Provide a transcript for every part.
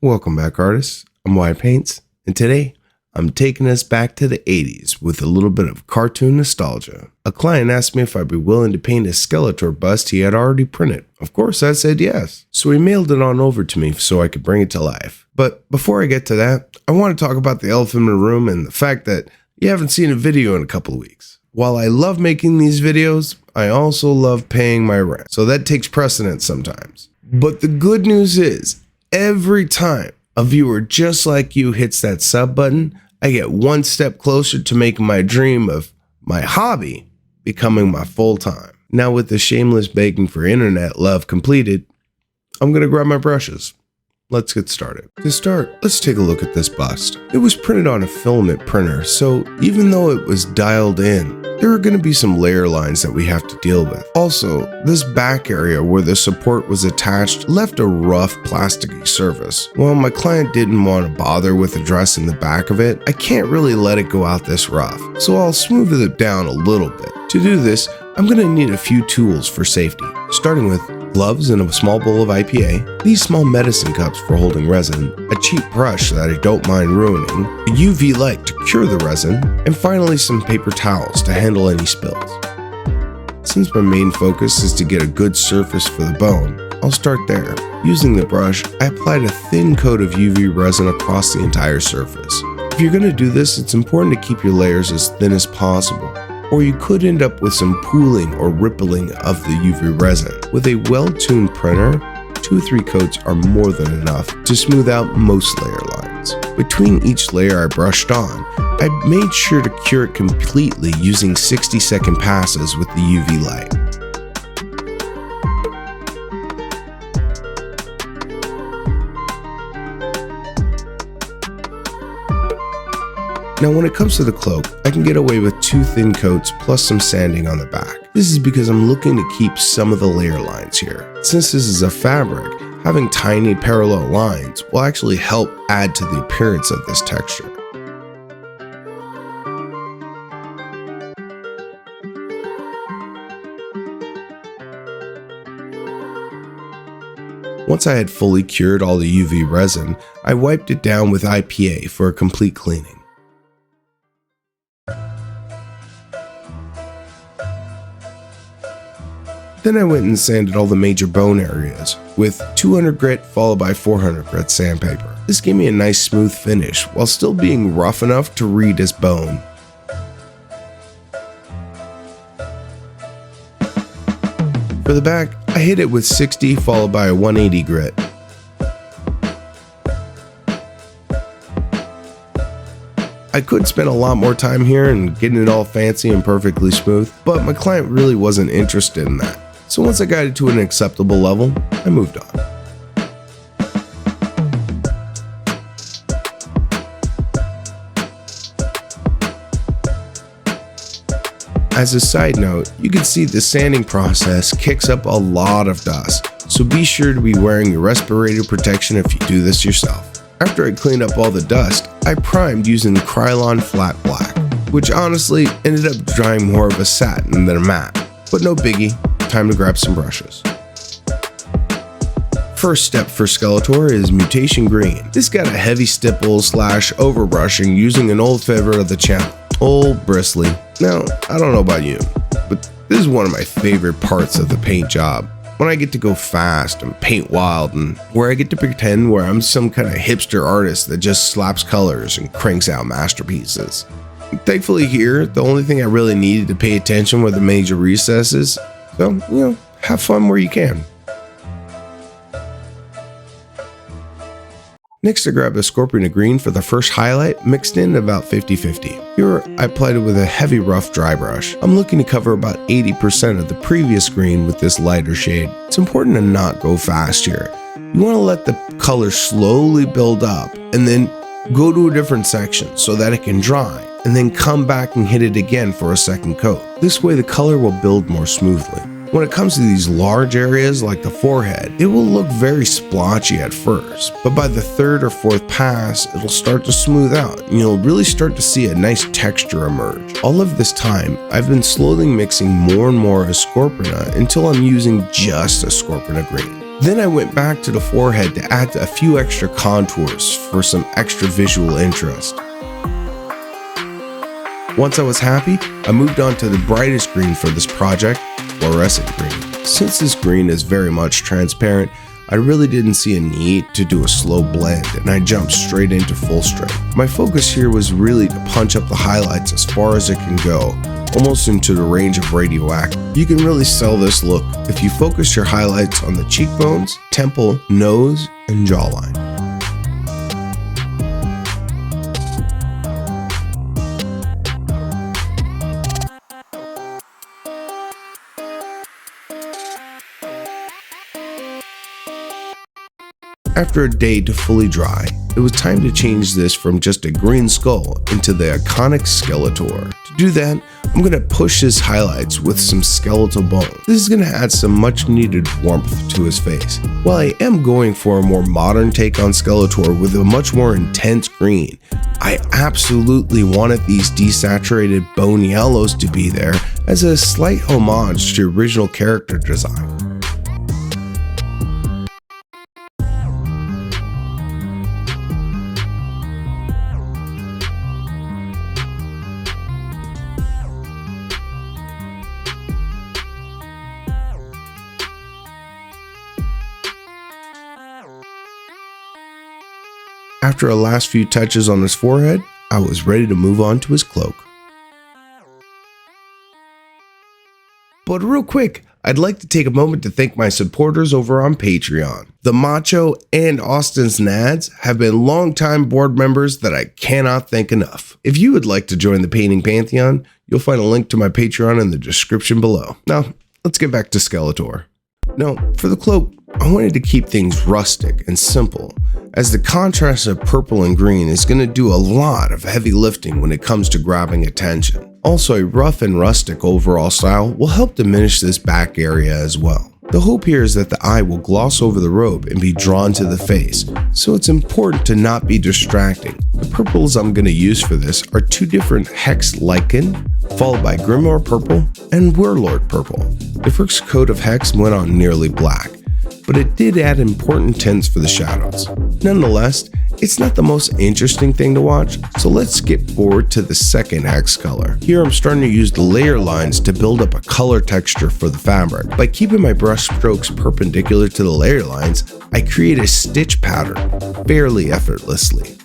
Welcome back, artists. I'm Wyatt Paints, and today I'm taking us back to the 80s with a little bit of cartoon nostalgia. A client asked me if I'd be willing to paint a Skeletor bust he had already printed. Of course, I said yes. So he mailed it on over to me so I could bring it to life. But before I get to that, I want to talk about the elephant in the room and the fact that you haven't seen a video in a couple of weeks. While I love making these videos, I also love paying my rent. So that takes precedence sometimes. But the good news is, every time a viewer just like you hits that sub button, I get one step closer to making my dream of my hobby becoming my full-time. Now with the shameless begging for internet love completed, I'm gonna grab my brushes. Let's get started. To start, let's take a look at this bust. It was printed on a filament printer, so even though it was dialed in, there are going to be some layer lines that we have to deal with. Also, this back area where the support was attached left a rough plasticky surface. While my client didn't want to bother with addressing the back of it, I can't really let it go out this rough, so I'll smooth it down a little bit. To do this, I'm going to need a few tools for safety, starting with gloves and a small bowl of IPA, these small medicine cups for holding resin, a cheap brush that I don't mind ruining, a UV light to cure the resin, and finally some paper towels to handle any spills. Since my main focus is to get a good surface for the bone, I'll start there. Using the brush, I applied a thin coat of UV resin across the entire surface. If you're going to do this, it's important to keep your layers as thin as possible, or you could end up with some pooling or rippling of the UV resin. With a well-tuned printer, 2 or 3 coats are more than enough to smooth out most layer lines. Between each layer I brushed on, I made sure to cure it completely using 60-second passes with the UV light. Now when it comes to the cloak, I can get away with 2 thin coats plus some sanding on the back. This is because I'm looking to keep some of the layer lines here. Since this is a fabric, having tiny parallel lines will actually help add to the appearance of this texture. Once I had fully cured all the UV resin, I wiped it down with IPA for a complete cleaning. Then I went and sanded all the major bone areas with 200 grit followed by 400 grit sandpaper. This gave me a nice smooth finish while still being rough enough to read as bone. For the back, I hit it with 60 followed by a 180 grit. I could spend a lot more time here and getting it all fancy and perfectly smooth, but my client really wasn't interested in that. So once I got it to an acceptable level, I moved on. As a side note, you can see the sanding process kicks up a lot of dust, so be sure to be wearing your respirator protection if you do this yourself. After I cleaned up all the dust, I primed using the Krylon Flat Black, which honestly ended up drying more of a satin than a matte, but no biggie, time to grab some brushes. First step for Skeletor is Mutation Green. This got a heavy stipple / overbrushing using an old favorite of the channel, Old Bristly. Now, I don't know about you, but this is one of my favorite parts of the paint job. When I get to go fast and paint wild, and where I get to pretend where I'm some kind of hipster artist that just slaps colors and cranks out masterpieces. Thankfully here, the only thing I really needed to pay attention were the major recesses, so, have fun where you can. Next I grabbed a Scorpion of Green for the first highlight, mixed in about 50-50. Here I applied it with a heavy rough dry brush. I'm looking to cover about 80% of the previous green with this lighter shade. It's important to not go fast here. You want to let the color slowly build up and then go to a different section so that it can dry, and then come back and hit it again for a second coat. This way the color will build more smoothly. When it comes to these large areas like the forehead, it will look very splotchy at first, but by the 3rd or 4th pass, it'll start to smooth out and you'll really start to see a nice texture emerge. All of this time, I've been slowly mixing more and more Scorpion until I'm using just a Scorpion of Green. Then I went back to the forehead to add a few extra contours for some extra visual interest. Once I was happy, I moved on to the brightest green for this project, fluorescent green. Since this green is very much transparent, I really didn't see a need to do a slow blend, and I jumped straight into full strength. My focus here was really to punch up the highlights as far as it can go, almost into the range of radioactive. You can really sell this look if you focus your highlights on the cheekbones, temple, nose, and jawline. After a day to fully dry, it was time to change this from just a green skull into the iconic Skeletor. To do that, I'm going to push his highlights with some skeletal bone. This is going to add some much needed warmth to his face. While I am going for a more modern take on Skeletor with a much more intense green, I absolutely wanted these desaturated bone yellows to be there as a slight homage to the original character design. After a last few touches on his forehead, I was ready to move on to his cloak. But real quick, I'd like to take a moment to thank my supporters over on Patreon. The Macho and Austin's Nads have been longtime board members that I cannot thank enough. If you would like to join the Painting Pantheon, you'll find a link to my Patreon in the description below. Now, let's get back to Skeletor. Now, for the cloak, I wanted to keep things rustic and simple, as the contrast of purple and green is going to do a lot of heavy lifting when it comes to grabbing attention. Also, a rough and rustic overall style will help diminish this back area as well. The hope here is that the eye will gloss over the robe and be drawn to the face, so it's important to not be distracting. The purples I'm going to use for this are two different Hex Lichen, followed by Grimoire Purple and Warlord Purple. The first coat of Hex went on nearly black, but it did add important tints for the shadows. Nonetheless, it's not the most interesting thing to watch, so let's skip forward to the second Hex color. Here I'm starting to use the layer lines to build up a color texture for the fabric. By keeping my brush strokes perpendicular to the layer lines, I create a stitch pattern fairly effortlessly.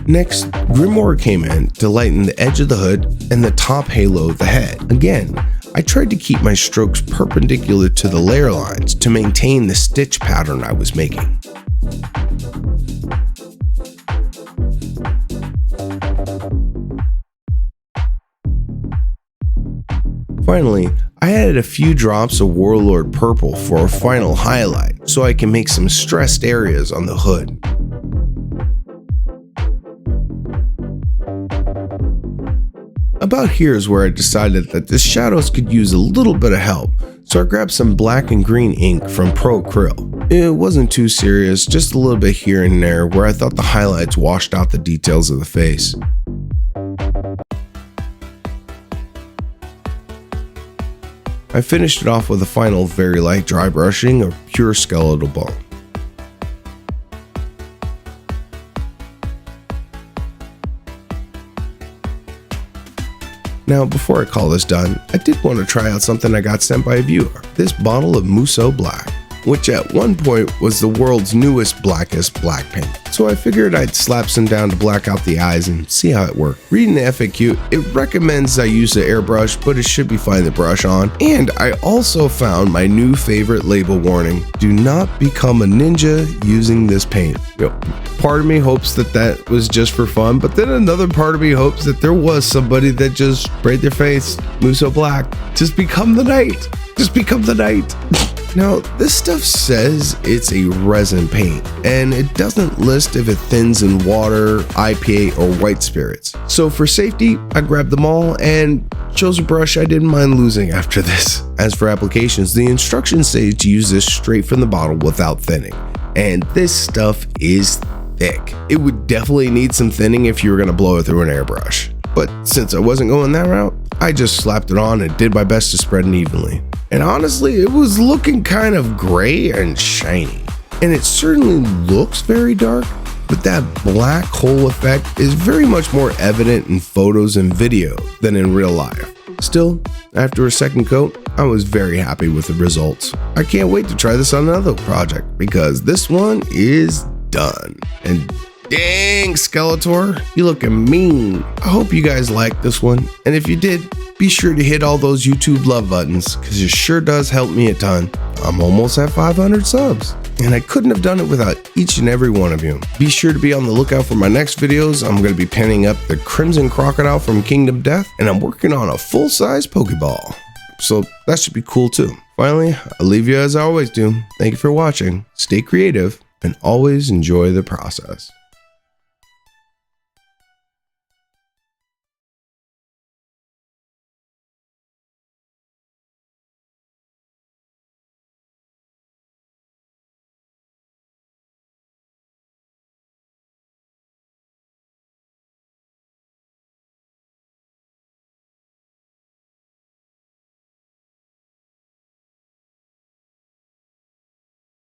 Next, Grimoire came in to lighten the edge of the hood and the top halo of the head. Again, I tried to keep my strokes perpendicular to the layer lines to maintain the stitch pattern I was making. Finally, I added a few drops of Warlord Purple for a final highlight, so I can make some stressed areas on the hood. About here is where I decided that the shadows could use a little bit of help, so I grabbed some black and green ink from Pro Acryl. It wasn't too serious, just a little bit here and there where I thought the highlights washed out the details of the face. I finished it off with a final very light dry brushing of pure skeletal bone. Now, before I call this done, I did want to try out something I got sent by a viewer. This bottle of Musso Black, which at one point was the world's newest blackest black paint. So I figured I'd slap some down to black out the eyes and see how it worked. Reading the FAQ, it recommends I use an airbrush, but it should be fine to brush on. And I also found my new favorite label warning: do not become a ninja using this paint. Part of me hopes that was just for fun, but then another part of me hopes that there was somebody that just sprayed their face Musso Black. Just become the knight. Just become the knight. Now, this stuff says it's a resin paint, and it doesn't list if it thins in water, IPA, or white spirits. So for safety, I grabbed them all and chose a brush I didn't mind losing after this. As for applications, the instructions say to use this straight from the bottle without thinning. and this stuff is thick. It would definitely need some thinning if you were gonna blow it through an airbrush. But since I wasn't going that route, I just slapped it on and did my best to spread it evenly. And honestly, it was looking kind of gray and shiny. And it certainly looks very dark, but that black hole effect is very much more evident in photos and video than in real life. Still, after a second coat, I was very happy with the results. I can't wait to try this on another project because this one is done. And dang, Skeletor, you looking mean. I hope you guys liked this one, and if you did, be sure to hit all those YouTube love buttons because it sure does help me a ton. I'm almost at 500 subs, and I couldn't have done it without each and every one of you. Be sure to be on the lookout for my next videos. I'm going to be pinning up the Crimson Crocodile from Kingdom Death, and I'm working on a full-size Pokeball. So that should be cool too. Finally, I'll leave you as I always do. Thank you for watching. Stay creative and always enjoy the process.